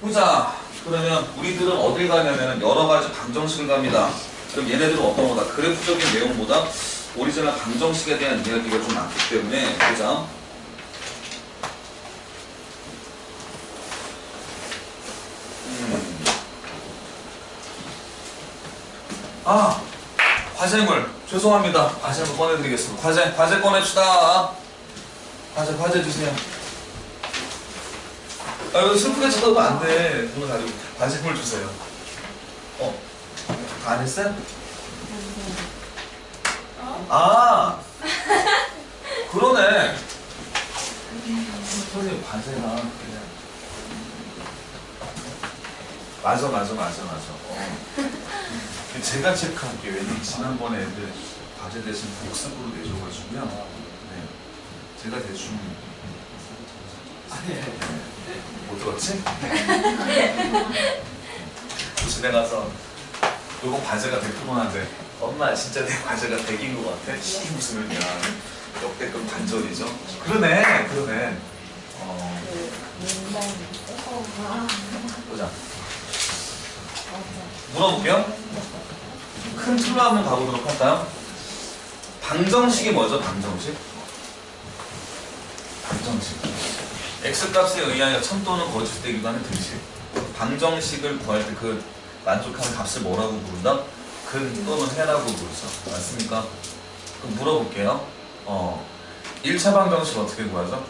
보자. 그러면 우리들은 어딜 가냐면 여러 가지 방정식을 갑니다. 그럼 얘네들은 어떤 거다? 그래프적인 내용보다 오리지널 방정식에 대한 이야기가 좀 많기 때문에 보자. 과제물. 죄송합니다. 과제물 꺼내드리겠습니다. 과제 꺼냅시다. 과제 주세요. 이거 슬프게 쳐도 안 돼. 눈을 가지고. 과제물 주세요. 다 안 했어요? 그러네. 선생님, 과제가 그냥. 맞아. 제가 체크할게요. 왜냐면 지난번에 애들 과제 대신 복습으로 내줘가지고요. 네. 제가 대충 못 들었지? 집에 가서 요거 과제가 100%한데 엄마 진짜 내 과제가 100인 것 같아? 무슨 일이야. 역대급 반전이죠? 그러네. 보자. 물어볼게요. 큰 틀로 한번 가보도록 할까요? 방정식이 뭐죠? 방정식. x값에 의하여 참 또는 거짓되기도 하는 등식. 방정식을 구할 때 그 만족하는 값을 뭐라고 부른다? 근 또는 해라고 부르죠. 맞습니까? 그럼 물어볼게요. 1차 방정식 어떻게 구하죠?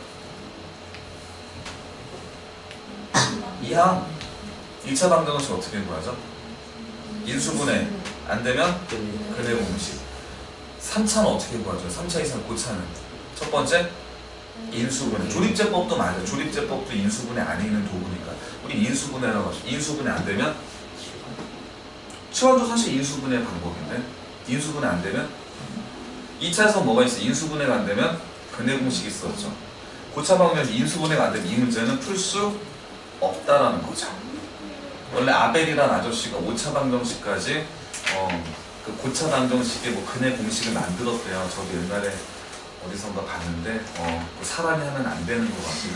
이항. 2차 방정식 어떻게 구하죠? 인수분해. 안되면 근해 공식. 3차는 어떻게 구하죠? 3차 이상 고차는 첫 번째 인수분해. 조립제법도 맞아요. 조립제법도 인수분해 안에 있는 도구니까 우리 인수분해라고 하죠. 인수분해 안되면 치환도 사실 인수분해 방법인데 인수분해 안되면 2차에서 뭐가 있어? 인수분해가 안되면 근해 공식이 있었죠. 고차 방정식 인수분해가 안되면 이 문제는 풀 수 없다라는 거죠. 원래 아벨이란 아저씨가 5차 방정식까지 그 고차 방정식의 뭐 근해 공식을 만들었대요. 저도 옛날에 어디선가 봤는데 그 사람이 하면 안 되는 것 같아요.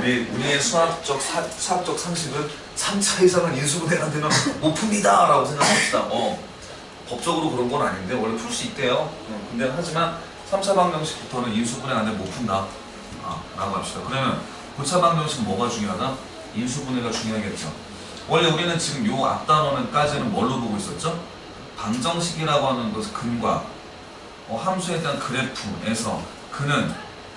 우리의 수학적 상식은 3차 이상은 인수분해가 안 되면 못 풉니다 라고 생각합시다. 법적으로 그런 건 아닌데 원래 풀 수 있대요. 근데 하지만 3차 방정식부터는 인수분해가 안 되면 못 푼다 라고 합시다. 그러면 고차 방정식은 뭐가 중요하다? 인수분해가 중요하겠죠. 원래 우리는 지금 요 앞 단원까지는 뭘로 보고 있었죠? 방정식이라고 하는 것은 근과 함수에 대한 그래프에서 근은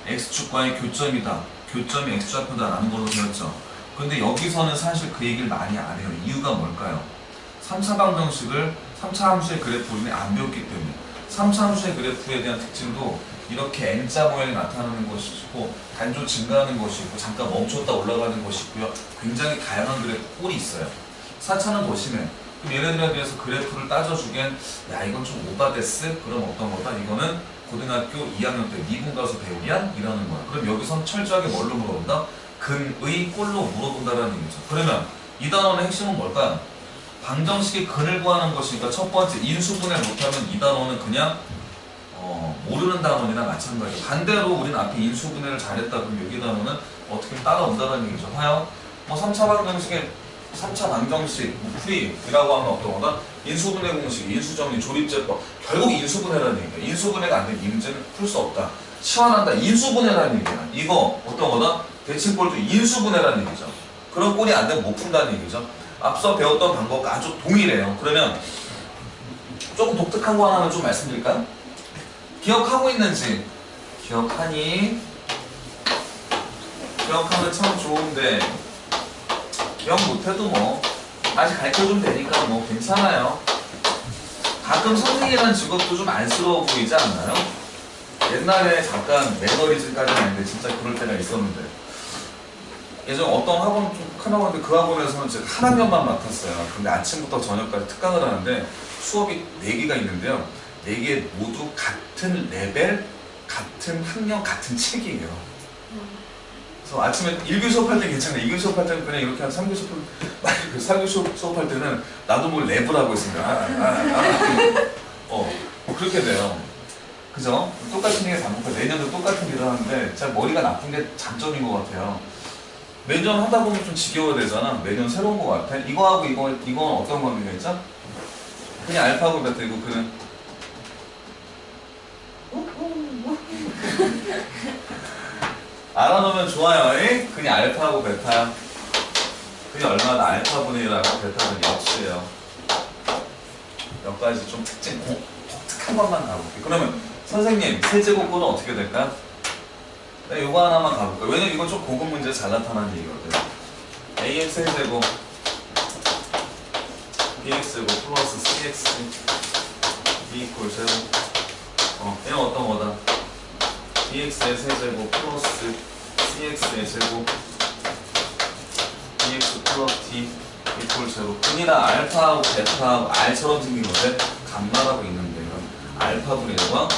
x축과의 교점이다. 교점이 x좌표다라는 걸로 되었죠. 근데 여기서는 사실 그 얘기를 많이 안 해요. 이유가 뭘까요? 3차 방정식을 3차 함수의 그래프를 안 배웠기 때문에 3차 함수의 그래프에 대한 특징도 이렇게 N자 모양이 나타나는 것이 있고 단조 증가하는 것이 있고 잠깐 멈췄다 올라가는 것이 있고요. 굉장히 다양한 그래프 꼴이 있어요. 4차는 더 심해. 그럼 얘네들에 대해서 그래프를 따져주기엔 야 이건 좀 오바데스? 그럼 어떤 거다? 이거는 고등학교 2학년 때 미분 가서 배우냐? 이러는 거야. 그럼 여기선 철저하게 뭘로 물어본다? 근의 꼴로 물어본다라는 얘기죠. 그러면 이 단원의 핵심은 뭘까요? 방정식의 근을 구하는 것이니까 첫 번째 인수분해 못하면 이 단원은 그냥 모르는 단원이나 마찬가지죠. 반대로 우리는 앞에 인수분해를 잘했다 그러면 여기 단원은 어떻게 따라온다는 얘기죠. 하여 3차 방정식의 3차 방정식, 풀이라고 하면 어떤 거다? 인수분해 공식, 인수정리, 조립제법. 결국 인수분해라는 얘기야. 인수분해가 안 되면 이 문제는 풀 수 없다. 치환한다. 인수분해라는 얘기야. 이거 어떤 거다? 대칭꼴도 인수분해라는 얘기죠. 그런 꼴이 안 되면 못 푼다는 얘기죠. 앞서 배웠던 방법과 아주 동일해요. 그러면 조금 독특한 거 하나는 좀 말씀드릴까요? 기억하고 있는지? 기억하니? 기억하면 참 좋은데 기억 못해도 뭐 다시 가르쳐주면 되니까 뭐 괜찮아요. 가끔 선생님이라는 직업도 좀 안쓰러워 보이지 않나요? 옛날에 잠깐 매너리즘까지는 아닌데 진짜 그럴 때가 있었는데 예전에 어떤 학원 좀 큰 학원인데 그 학원에서는 제가 한 학년만 맡았어요. 근데 아침부터 저녁까지 특강을 하는데 수업이 4개가 있는데요. 4개 모두 같은 레벨, 같은 학년, 같은 책이에요. 그래서 아침에 1교 수업할 때 괜찮아요. 2교 수업할 때는 그냥 이렇게 한 3교 수업할 때는 나도 뭘 랩을 하고 있습니다. 그렇게 돼요. 그죠? 똑같은 얘기 반복해. 내년도 똑같은 일을 하는데 제 머리가 나쁜 게 장점인 것 같아요. 매년 하다 보면 좀 지겨워되잖아. 매년 새로운 거 같아. 이거하고 이건 어떤 관계가 있죠? 그냥 알파고 베타이고 그는 알아놓으면 좋아요. 에? 그냥 알파하고 베타야. 그게 얼마나 알파분의 1하고 베타분의 역수예요. 몇 가지 좀 독특한 것만 가볼게요. 그러면 선생님 세제곱근은 어떻게 될까요? 네, 요거 하나만 가볼까요? 왜냐면 이건 좀 고급 문제에 잘 나타나는 얘기거든. ax 세제곱 bx제곱 플러스 cx b 이퀄 제로. 얘는 어떤 거다? bx의 세제곱 플러스 cx의 제곱 bx 플러스 d 이퀄 제로. 근이나 알파하고 베타하고 R처럼 생긴 건데 감마라고 있는데 이건 알파분의 1과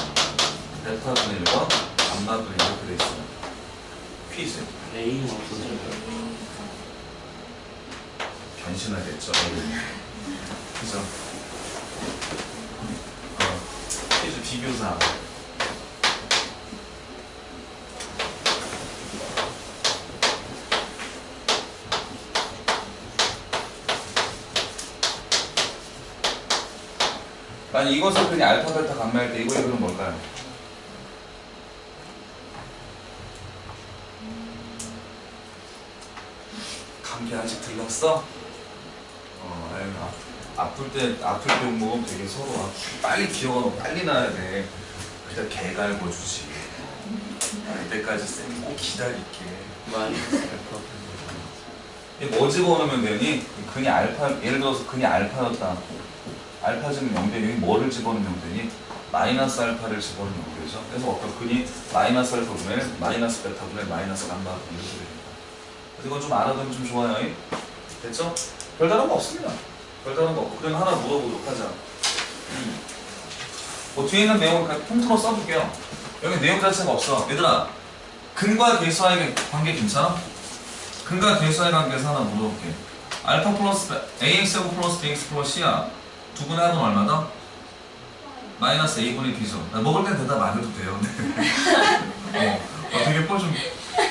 베타분의 1과 감마분의 1 이렇게 돼 있어요. 퀴즈. A는 없어져요. 변신하겠죠. 그죠? 퀴즈 비교사. 만약 이것을 그냥 알파, 베타, 감마일 때 이거의 그럼 뭘까요? 감기 아직 들렀어? 아유, 아플 때 욕 먹으면 되게 서로 빨리 기억하고 빨리 나야 돼. 그때 개 갈궈주지. 이때까지 쌤이 꼭 기다릴게. 마이너스 알파. 이게 뭐 집어넣으면 되니? 근이 알파, 예를 들어서 근이 알파였다. 알파 지금 0되니 뭐를 집어넣으면 되니? 마이너스 알파를 집어넣으면 되죠. 그래서 어떤 근이 마이너스 알파 분의 마이너스 베타 분의 마이너스 감마 이렇게 됩니다. 그래서 이건 좀 알아두면 좀 좋아요. 됐죠? 별다른 거 없습니다. 별다른 거 없고 그냥 하나 물어보도록 하자. 뒤에 있는 내용을 그냥 통틀어 써볼게요. 여기 내용 자체가 없어. 얘들아, 근과 계수와의 관계 괜찮아? 근과 계수와의 관계에서 하나 물어볼게. 알파 플러스 ax제곱 플러스 bx 플러스 c야. 두 분의 합은 얼마다? 마이너스 a분의 b죠. 먹을 땐 대답 안 해도 돼요. 되게 좀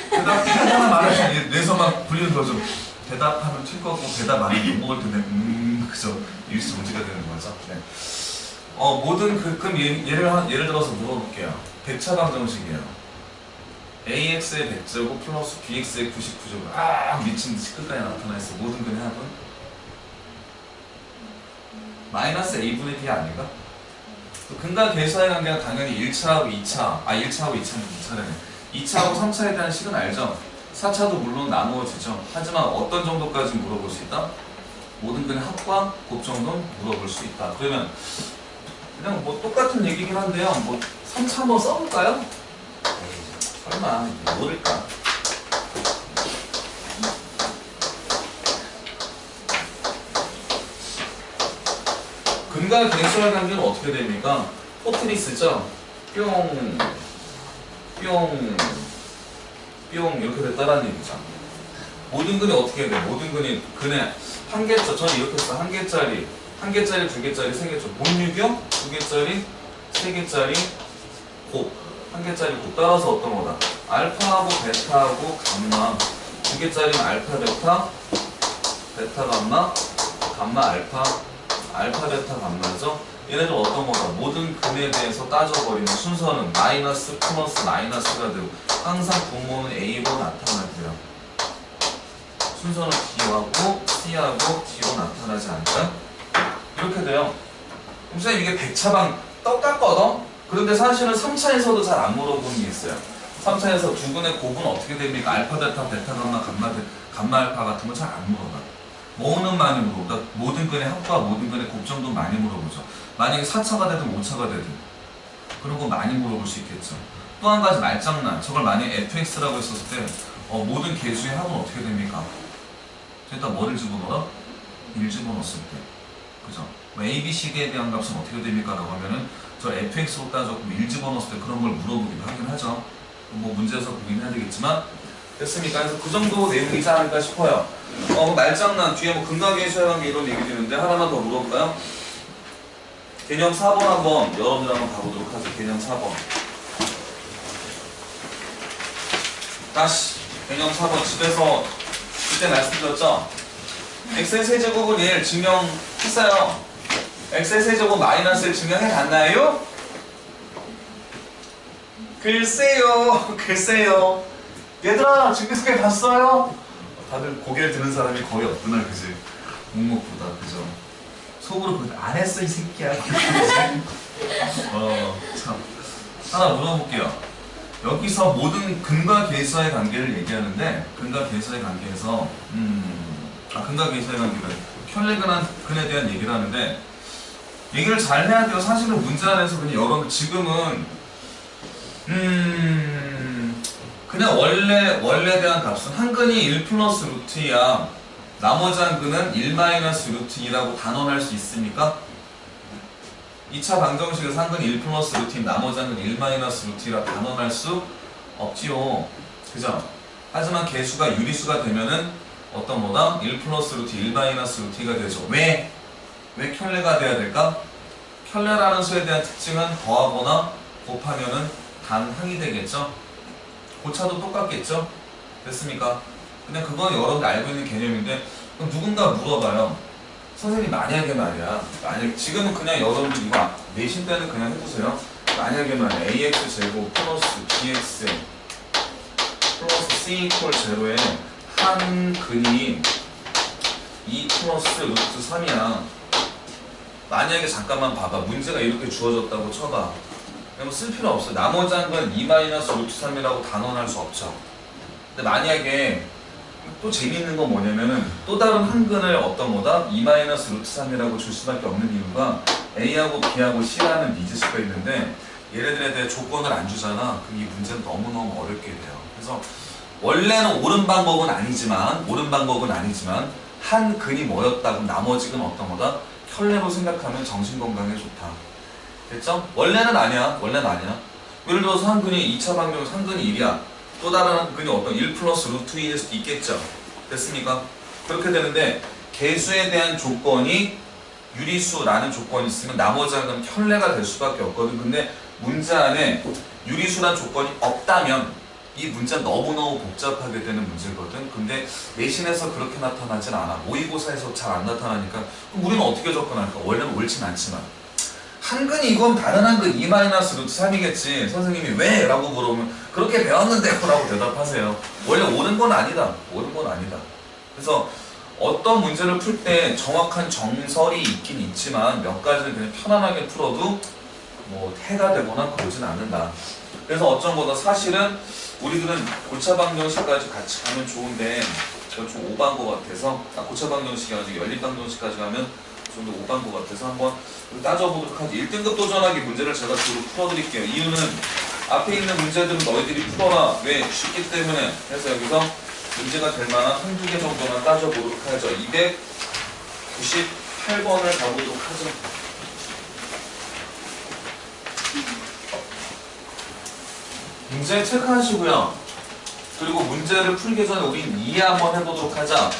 대답 하나 말하시면 뇌에서 막 불리는 거죠. 대답하면 튈 거고 대답 안 해도 먹을 때는 그죠. 일시 정지가 되는 거죠. 네. 모든 그럼 예를 들어서 물어볼게요. 백차방 정식이에요. ax의 100제곱 플러스 bx의 99제곱. 미친 듯이 끝까지 나타나 있어. 모든 근의 합은 마이너스 a분의 b 아닌가? 근과 계수와의 관계는 당연히 1차하고 2차, 1차하고 2차는 2차네. 2차하고 3차에 대한 식은 알죠? 4차도 물론 나누어지죠. 하지만 어떤 정도까지 물어볼 수 있다? 모든 근의 합과 곱 정도는 물어볼 수 있다. 그러면 그냥 뭐 똑같은 얘기긴 한데요. 3차 한번 써볼까요? 설마 모를까? 근과 계수와의 관계는 어떻게 됩니까? 포트리스죠? 뿅 이렇게 됐다라는 얘기죠. 모든 근이 어떻게 돼? 모든 근이 근의 한 개짜리, 저는 이렇게 써. 한 개짜리, 두 개짜리, 세 개짜리. 본유경, 두 개짜리, 세 개짜리, 곱. 한 개짜리 곱. 따라서 어떤 거다? 알파하고 베타하고 감마. 두 개짜리는 알파, 베타, 베타, 감마, 감마, 알파, 알파, 베타, 감마죠? 얘네들 어떤 거다? 모든 근에 대해서 따져버리는 순서는 마이너스, 플러스, 마이너스가 되고 항상 분모는 A로 나타나고요. 순서는 B하고 C하고 D로 나타나지 않을까? 이렇게 돼요. 그럼 선생님 이게 100차방 똑같거든? 그런데 사실은 3차에서도 잘 안 물어보는 게 있어요. 3차에서 두 근의 곱은 어떻게 됩니까? 알파, 베타, 베타, 감마, 감마, 알파 같은 거 잘 안 물어봐. 뭐는 많이 물어보다. 모든 근의 합과 모든 근의 곱 정도 많이 물어보죠. 만약에 4차가 되든 5차가 되든 그런 거 많이 물어볼 수 있겠죠. 또 한 가지 말장난. 저걸 만약에 fx라고 했었을 때 모든 계수의 합은 어떻게 됩니까? 일단 뭐를 집어넣어라? 1 집어넣었을 때. 그죠? a, b, c에 대한 값은 어떻게 됩니까? 라고 하면은 저 fx로 따졌고 1 집어넣었을 때 그런 걸 물어보기도 하긴 하죠. 뭐 문제에서 보긴 해야 되겠지만 됐습니까? 그래서 그 정도 내용이지 않을까 싶어요. 말장난 뒤에 근과 계수와의 관계 이런 얘기 되는데 하나만 더 물어볼까요? 개념 4번 한번 여러분들 한번 가보도록 하죠. 개념 4번. 다시 개념 4번 집에서 그때 말씀드렸죠? x의 세제곱은 1 증명했어요. x의 세제곱 마이너스 1 증명해 갔나요? 글쎄요. 얘들아 증명해 봤어요? 다들 고개를 드는 사람이 거의 없구나, 그지? 묵묵보다, 그죠? 속으로 안 했어 이 새끼야. 참. 하나 물어볼게요. 여기서 모든 근과 계수와의 관계를 얘기하는데 근과 계수와의 관계에서 근과 계수와의 관계는 켤레근에 대한 얘기를 하는데 얘기를 잘 해야 돼요. 사실은 문제 안에서 그냥 여러분 지금은 그냥 원래 대한 값은 한 근이 1 플러스 루트 2야. 나머지 한 근은 1 마이너스 루트 2라고 단언할 수 있습니까? 2차 방정식에서 한 근이 1 플러스 루트 2, 나머지 한 근이 1 마이너스 루트 2라 단언할 수 없지요. 그죠? 하지만 개수가 유리수가 되면은 어떤 뭐다? 1 플러스 루트 1 마이너스 루트 2가 되죠. 왜 켤레가 돼야 될까? 켤레라는 수에 대한 특징은 더하거나 곱하면은 단항이 되겠죠? 고차도 똑같겠죠? 됐습니까? 그냥 그건 여러분들 알고 있는 개념인데 그럼 누군가 물어봐요. 선생님 만약에 말이야. 지금은 그냥 여러분들 이거 내신 때는 그냥 해두세요. 만약에 말이야. ax 제곱 플러스 bx 플러스 c 이퀄 제로에 한 근이 2 플러스 루트 3이야. 만약에 잠깐만 봐봐. 문제가 이렇게 주어졌다고 쳐봐. 그럼 쓸 필요 없어. 나머지 한 건 2 마이너스 루트 3이라고 단언할 수 없죠. 근데 만약에 또 재미있는 건 뭐냐면은 또 다른 한 근을 어떤 거다? 2 마이너스 루트 3이라고 줄 수밖에 없는 이유가 A하고 B하고 C라는 미지수가 있는데 얘네들에 대해 조건을 안 주잖아. 그럼 이 문제는 너무너무 어렵게 돼요. 그래서 원래는 옳은 방법은 아니지만 한 근이 뭐였다고 나머지 근 어떤 거다? 켤레로 생각하면 정신건강에 좋다. 됐죠? 원래는 아니야. 예를 들어서 한 근이 2차 방정식 한 근이 1이야. 또 다른 한 근이 어떤 1 플러스 루트 2일 수도 있겠죠. 됐습니까? 그렇게 되는데 개수에 대한 조건이 유리수라는 조건이 있으면 나머지 한 건 켤레가 될 수밖에 없거든. 근데 문제 안에 유리수란 조건이 없다면 이 문제는 너무너무 복잡하게 되는 문제거든. 근데 내신에서 그렇게 나타나진 않아. 모의고사에서 잘 안 나타나니까 그럼 우리는 어떻게 접근할까? 원래는 옳진 않지만 한 근이 이건 다른 한 근 2 마이너스 루트 3이겠지. 선생님이 왜? 라고 물어보면 그렇게 배웠는데요 라고 대답하세요. 원래 옳은 건 아니다. 그래서 어떤 문제를 풀 때 정확한 정설이 있긴 있지만 몇 가지는 그냥 편안하게 풀어도 뭐 해가 되거나 그러진 않는다. 그래서 어쩐 거다 사실은 우리들은 고차 방정식까지 같이 가면 좋은데 좀 오반 거 같아서 고차 방정식이 아니고 연립 방정식까지 가면 좀 더 오반 거 같아서 한번 따져보도록 하지. 1등급 도전하기 문제를 제가 주로 풀어드릴게요. 이유는 앞에 있는 문제들은 너희들이 풀어라. 왜? 쉽기 때문에. 그래서 여기서 문제가 될 만한 한두 개 정도만 따져보도록 하죠. 298번을 가보도록 하죠. 문제 체크하시고요. 그리고 문제를 풀기 전에 우리 이해 한번 해보도록 하자.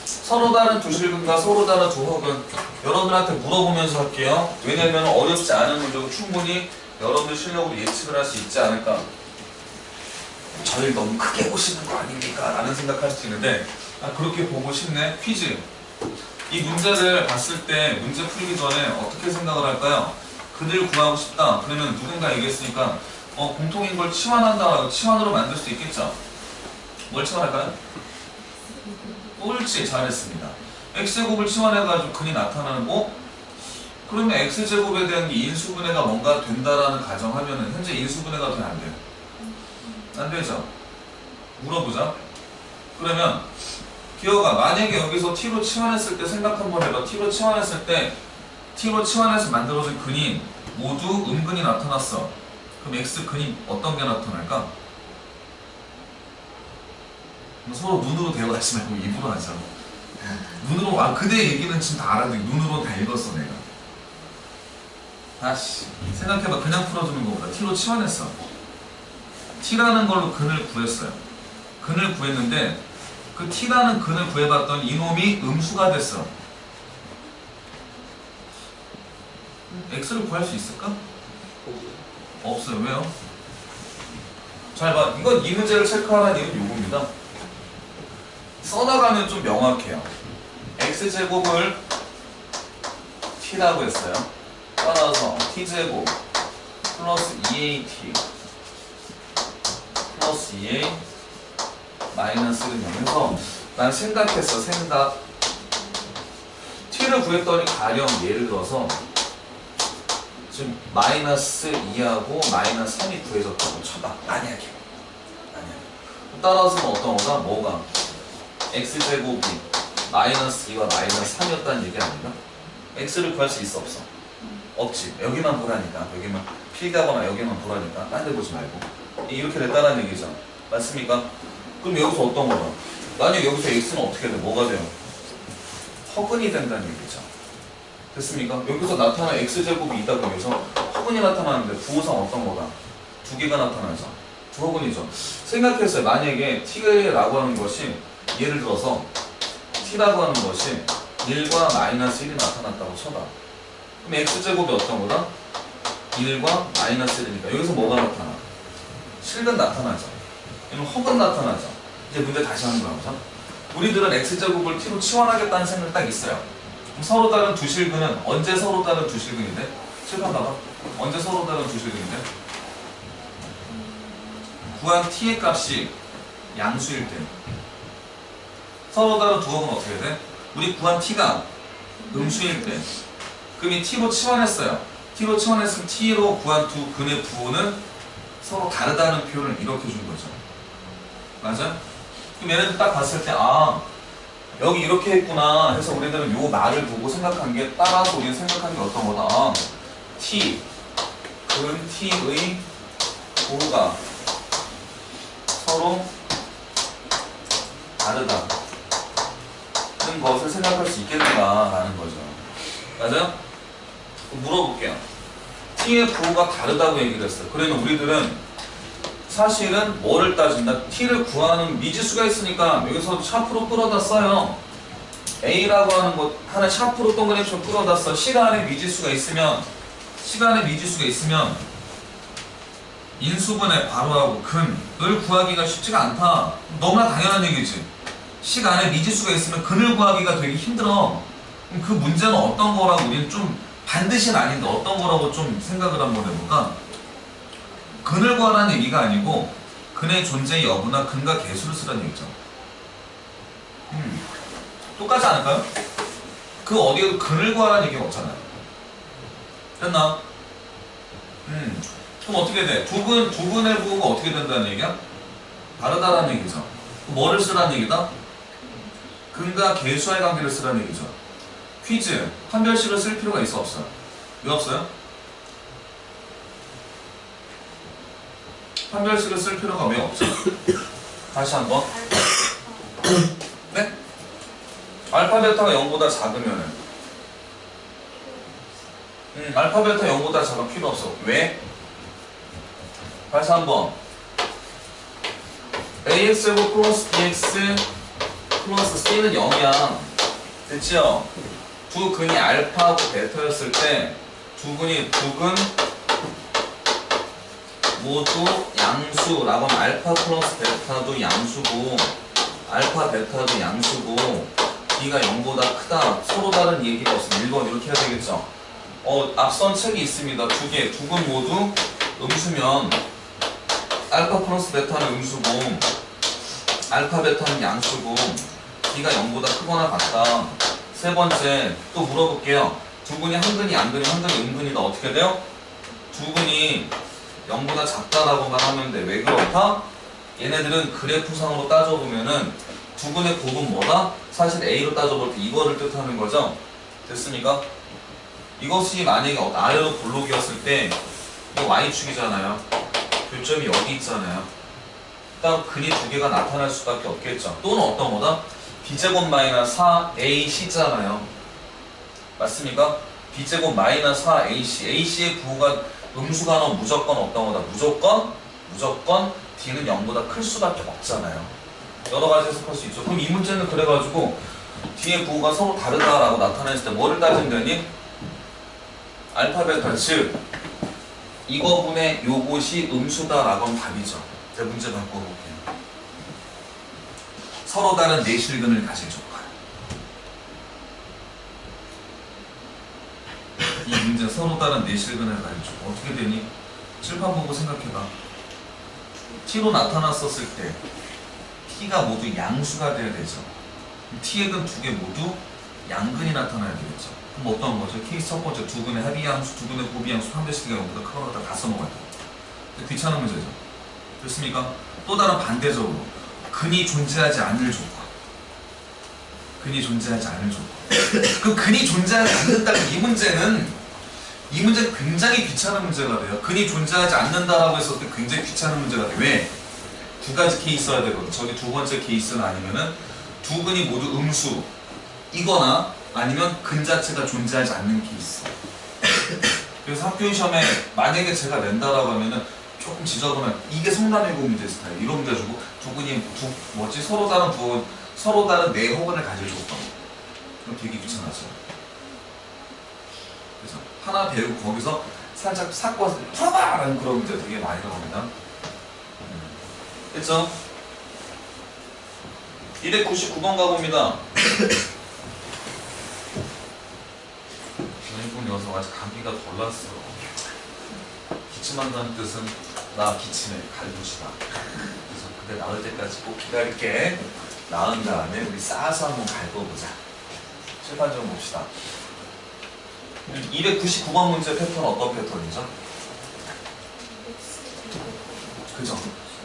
서로 다른 두실근과 서로 다른 두허근 여러분들한테 물어보면서 할게요. 왜냐면 어렵지 않은 문제고 충분히 여러분들 실력으로 예측을 할 수 있지 않을까. 저를 너무 크게 보시는 거 아닙니까? 라는 생각할 수 있는데 그렇게 보고 싶네. 퀴즈. 이 문제를 봤을 때 문제 풀기 전에 어떻게 생각을 할까요? 그들 구하고 싶다. 그러면 누군가 얘기했으니까 공통인 걸 치환한다. 치환으로 만들 수 있겠죠? 뭘 치환할까요? 옳지, 잘했습니다. x제곱을 치환해가지고 근이 나타나는 거? 그러면 x제곱에 대한 게 인수분해가 뭔가 된다라는 가정하면은 현재 인수분해가 되면 안 돼요? 안 되죠? 물어보자. 그러면 기어가 만약에 여기서 t로 치환했을 때 생각 한번 해봐. t로 치환했을 때 t로 치환해서 만들어진 근이 모두 음근이 나타났어. 그럼 x 근이 어떤 게 나타날까? 서로 눈으로 대화하지 말고 입으로 하자. 눈으로 그대 얘기는 지금 다 알았는데 눈으로 다 읽었어 내가. 다시 생각해봐. 그냥 풀어주는 것보다 t로 치환했어. t라는 걸로 근을 구했어요. 근을 구했는데 그 t라는 근을 구해봤더니 이놈이 음수가 됐어. x를 구할 수 있을까? 없어요. 왜요? 잘 봐. 이 문제를 체크하라는 이유는 요겁니다. 써나가면 좀 명확해요. x제곱을 t라고 했어요. 따라서 t제곱 플러스 2at 플러스 2a 마이너스 1은 0. 그래서 난 생각했어. 생각. t를 구했더니 가령 예를 들어서 지금 마이너스 2하고 마이너스 3이 구해졌다고 쳐봐. 만약에. 따라서 어떤 거가? 뭐가? x제곱이 마이너스 2와 마이너스 3이었다는 얘기 아닌가? x를 구할 수 있어 없어? 없지. 여기만 보라니까. 여기만 필기하거나 여기만 보라니까. 딴 데 보지 말고. 이렇게 됐다는 얘기죠. 맞습니까? 그럼 여기서 어떤 거가? 만약 여기서 x는 어떻게 돼? 뭐가 돼요? 허근이 된다는 얘기죠. 됐습니까? 여기서 나타난 x제곱이 있다고 여기서 허근이 나타나는데 부호상 어떤 거가? 두 개가 나타나죠. 두 허근이죠. 생각했어요. 만약에 t라고 하는 것이 예를 들어서 t라고 하는 것이 1과 마이너스 1이 나타났다고 쳐봐. 그럼 x제곱이 어떤 거다? 1과 마이너스 1이니까 여기서 뭐가 나타나? 실근 나타나죠. 이건 허근 나타나죠. 이제 문제 다시 하는 거야. 우리들은 x제곱을 t로 치환하겠다는 생각 딱 있어요. 그럼 서로 다른 두 실근은 언제 서로 다른 두 실근인데? 칠판 봐봐. 언제 서로 다른 두 실근인데? 구한 t의 값이 양수일 때. 서로 다른 두 허는 어떻게 돼? 우리 구한 t가 음수일 때. 그럼 이 t로 치환했어요. t로 치환했으면 t로 구한 두 근의 부호는 서로 다르다는 표현을 이렇게 준 거죠. 맞아? 그럼 얘네들 딱 봤을 때 아 여기 이렇게 했구나 해서 우리들은 요 말을 보고 생각한 게 따라서 우리는 생각한 게 어떤 거다. 아, t 근 t의 부호가 서로 다르다는 것을 생각할 수 있겠는가라는 거죠. 맞아요? 물어볼게요. t의 부호가 다르다고 얘기를 했어요. 그러면 우리들은 사실은 뭐를 따진다? t를 구하는 미지수가 있으니까 여기서 샤프로 끌어다 써요. a라고 하는 것 하나 샤프로 동그라미처럼 끌어다 써. 시간의 미지수가 있으면 인수분해 바로하고 근을 구하기가 쉽지가 않다. 너무나 당연한 얘기지. 시간에 미지수가 있으면 근을 구하기가 되게 힘들어. 그럼 그 문제는 어떤 거라고 우리는 좀 반드시는 아닌데 어떤 거라고 좀 생각을 한번 해볼까? 근을 구하라는 얘기가 아니고 근의 존재 여부나 근과 계수를 쓰라는 얘기죠. 똑같지 않을까요? 그 어디에도 근을 구하라는 얘기가 없잖아요. 됐나? 그럼 어떻게 돼? 두 근의 부호가 어떻게 된다는 얘기야? 다르다라는 얘기죠. 뭐를 쓰라는 얘기다? 근과 계수와의 관계를 쓰라는 얘기죠. 퀴즈. 판별식을 쓸 필요가 있어 없어요? 왜 없어요? 판별식을 쓸 필요가 왜 없죠? 다시 한번. 네? 알파 베타가 0보다 작으면은 알파 베타 0보다 작은 필요 없어. 왜? 다시 한번. ax제곱 플러스 bx 플러스 c는 0이야. 됐죠? 두 근이 알파하고 베타였을 때 두 근 모두 양수라고 하면 알파 플러스 베타도 양수고 알파 베타도 양수고 b가 0보다 크다. 서로 다른 얘기가 없으면 1번 이렇게 해야 되겠죠. 앞선 책이 있습니다. 두 근 모두 음수면 알파 플러스 베타는 음수고 알파 베타는 양수고 b가 0보다 크거나 같다. 세 번째 또 물어볼게요. 두 근이 한 근이 안 근이 한 근이 음근이다. 어떻게 돼요? 두 근이 0보다 작다라고만 하면 돼. 왜 그렇다? 얘네들은 그래프상으로 따져보면은 두 근의 곱은 뭐다? 사실 A로 따져볼 때 이거를 뜻하는 거죠. 됐습니까? 이것이 만약에 아래로 볼록이었을 때 이거 Y축이잖아요. 교점이 여기 있잖아요. 그다음 근이 두 개가 나타날 수밖에 없겠죠. 또는 어떤 거다? B제곱 마이너스 4AC잖아요. 맞습니까? B제곱 마이너스 4AC. AC의 부호가 음수가 나오면 무조건 어떤 거다? 무조건 D는 0보다 클 수밖에 없잖아요. 여러 가지 해석할 수 있죠. 그럼 이 문제는 그래가지고 D의 부호가 서로 다르다라고 나타냈을 때 뭐를 따지면 되니? 알파 베타 즉 이거분의 요것이 음수다라고 하면 답이죠. 제가 문제 바꿔볼게요. 서로 다른 내실근을 가질 조건. 이 문제 서로 다른 내실근을 가질 조건 어떻게 되니? 칠판 보고 생각해봐. t로 나타났었을 때 t가 모두 양수가 돼야 되죠. t의 근 두 개 모두 양근이 나타나야 되겠죠. 그럼 어떤 거죠? 케이스 첫 번째 두 근의 합의양수, 두 근의 고비양수 한 대씩이 보다 크거나 다 써먹어야 돼요. 귀찮은 문제죠. 됐습니까? 또 다른 반대적으로 근이 존재하지 않을 조건. 근이 존재하지 않을 조건. 그 근이 존재하지 않는다면 이 문제는 굉장히 귀찮은 문제가 돼요. 근이 존재하지 않는다라고 했을 때 굉장히 귀찮은 문제가 돼요. 왜? 두 가지 케이스여야 되거든. 저기 두 번째 케이스는 아니면은 두 근이 모두 음수이거나 아니면 근 자체가 존재하지 않는 케이스. 그래서 학교 시험에 만약에 제가 낸다라고 하면은 조금 지저분한 이게 성남일고 문제 스타일 이런 문제 주고 두 근이 서로 다른 내호근을 가질 조건. 그럼 되게 귀찮아져. 그래서 하나 배우고 거기서 살짝 삭고 풀어봐라는 그런 문제 되게 많이 나옵니다. 됐죠? 299번 가봅니다. 주인공 녀석 아직 감기가 덜 났어. 기침한다는 뜻은 나 기침해 갈무시다. 그래서 그때 나을 때까지 꼭 기다릴게. 나은 다음에 우리 싸서 한번 갈궈보자. 칠판 좀 봅시다. 299번 문제 패턴 어떤 패턴이죠? 그죠?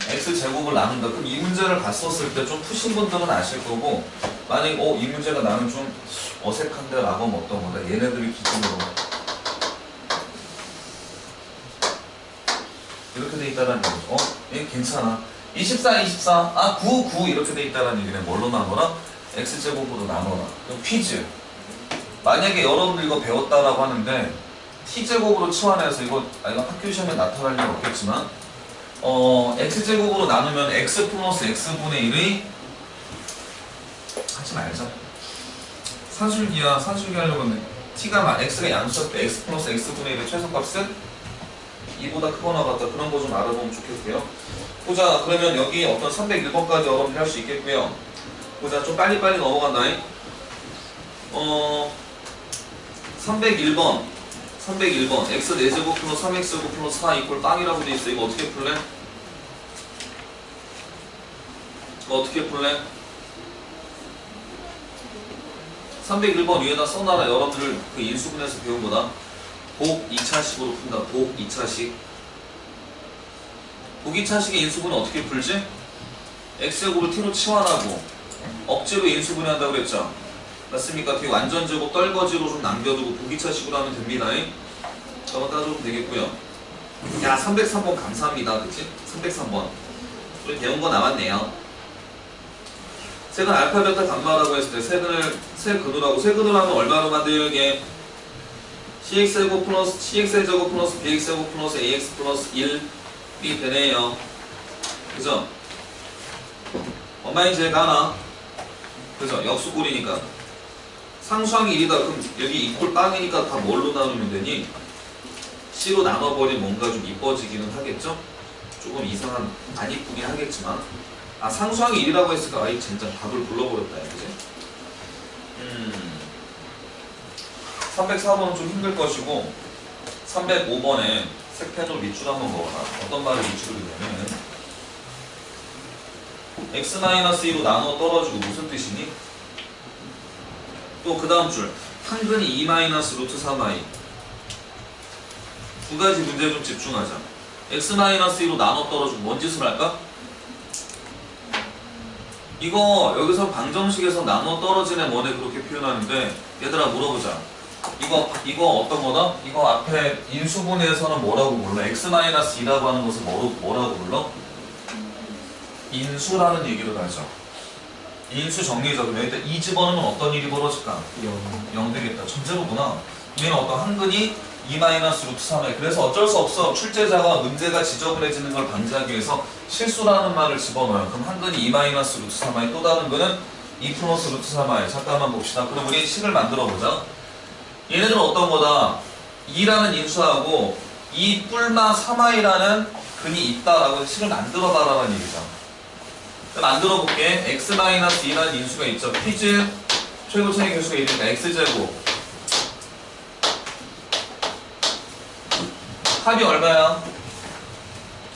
x제곱을 나눈다. 그럼 이 문제를 봤었을 때 좀 푸신 분들은 아실 거고 만약에 이 문제가 나는 좀 어색한데 라고 하면 어떤 거다. 얘네들이 기준으로 이렇게 돼 있다는 거죠. 얘 괜찮아. 24, 24, 9 이렇게 돼 있다는 얘기는 뭘로 나눠라? x제곱으로 나눠라. 그럼 퀴즈. 만약에 여러분들 이거 배웠다라고 하는데 t제곱으로 치환해서 이거 학교 시험에 나타날 일은 없겠지만 x제곱으로 나누면 x 플러스 x분의 1의 하지 말자. 산술기 하려고 하는데 x가 양수일 때 x 플러스 x분의 1의 최소값은 2보다 크거나 같다. 그런 거 좀 알아보면 좋겠고요. 보자. 그러면 여기 어떤 301번까지 여러분들 할 수 있겠고요. 보자. 좀 빨리빨리 넘어간다. 301번 x 4제곱 플러스 3x제곱 플러스 4 이퀄 빵이라고 돼 있어. 이거 어떻게 풀래? 어떻게 풀래? 301번 위에다 써놔라. 여러분들 그 인수분해서 배운 거다. 복 2차식으로 푼다. 복 2차식. 복 2차식의 인수분해 어떻게 풀지? x제곱을 t로 치환하고 억지로 인수분해 한다고 그랬죠? 맞습니까? 뒤에 완전제곱 떨거지로 좀 남겨두고 복 2차식으로 하면 됩니다. 저거 따져보면 되겠고요. 야 303번 감사합니다. 그치? 303번 우리 배운 거 나왔네요. 세근 알파 베타 감마라고 했을 때 세근을 하면 얼마로 만들게? cx제곱 플러스 cx제곱 플러스 bx제곱 플러스 ax 플러스 1이 되네요. 그죠? 엄마인 제가 하나. 그죠? 역수꼴이니까 상수항이 1이다. 그럼 여기 이꼴 빵이니까 다 뭘로 나누면 되니? C로 나눠버리면 뭔가 좀 이뻐지기는 하겠죠? 조금 이상한, 안 이쁘긴 하겠지만 상수항이 1이라고 했으니까 아이 젠장 답을 불러버렸다 이거지? 304번은 좀 힘들 것이고 305번에 색펜으로 밑줄 한번 먹어라. 어떤 말을 밑줄을 그리냐면 x-2로 나눠 떨어지고 무슨 뜻이니? 또 그 다음 줄 한근이 2-루트 3i. 두 가지 문제에 좀 집중하자. x-2로 나눠 떨어지고 뭔 짓을 할까? 이거 여기서 방정식에서 나눠 떨어지네 뭐네 그렇게 표현하는데 얘들아 물어보자. 이거 어떤 거다? 이거 앞에 인수분해에서는 뭐라고 불러? x-2라고 하는 것을 뭐라고 불러? 인수라는 얘기를 하죠. 인수 정리죠. 그럼 여기다 2 집어넣으면 어떤 일이 벌어질까? 0 되겠다. 천재로구나. 얘는 어떤 한근이 2-루트 3에 그래서 어쩔 수 없어. 출제자가 문제가 지저분해지는 걸 방지하기 위해서 실수라는 말을 집어넣어요. 그럼 한근이 2-루트 3에 또 다른 거는 2 플러스 루트 3에 잠깐만 봅시다. 그럼 우리 식을 만들어 보자. 얘네들은 어떤 거다? 2라는 인수하고 2 뿔마 3i라는 근이 있다라고 식을 만들어 봐라는 얘기죠. 만들어 볼게. x-2라는 인수가 있죠. p즈 최고 차이 개수가 1이니까 x제곱. 합이 얼마야?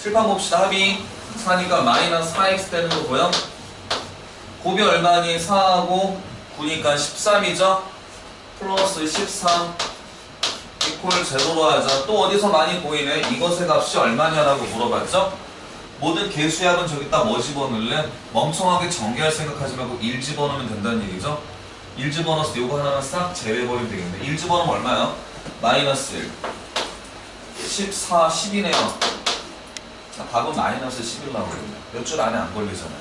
칠판 봅시다. 합이 4니까 마이너스 4x 되는 거 보여? 곱이 얼마니? 4하고 9니까 13이죠? 플러스 13 이퀄 제로로 하자. 또 어디서 많이 보이네? 이것의 값이 얼마냐라고 물어봤죠? 모든 개수의 합은 저기다 뭐 집어넣을래? 멍청하게 전개할 생각하지 말고 1 집어넣으면 된다는 얘기죠? 1 집어넣어서 요거 하나만 싹 제외해버리면 되겠네. 1 집어넣으면 얼마야? 마이너스 1 14, 10이네요. 답은 마이너스 11라고 그러네. 몇 줄 안에 안 걸리잖아요.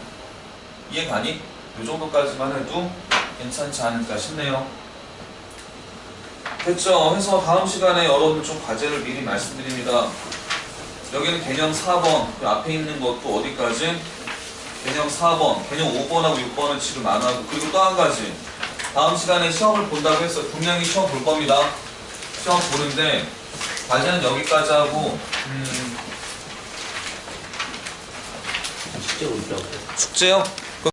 이해 가니? 요 정도까지만 해도 괜찮지 않을까 싶네요. 됐죠? 해서 다음 시간에 여러분들 좀 과제를 미리 말씀드립니다. 여기는 개념 4번, 그 앞에 있는 것도 어디까지? 개념 4번, 개념 5번하고 6번은 지금 안 하고, 그리고 또 한 가지. 다음 시간에 시험을 본다고 했어요. 분명히 시험 볼 겁니다. 시험 보는데, 과제는 여기까지 하고, 숙제 올라고. 숙제요?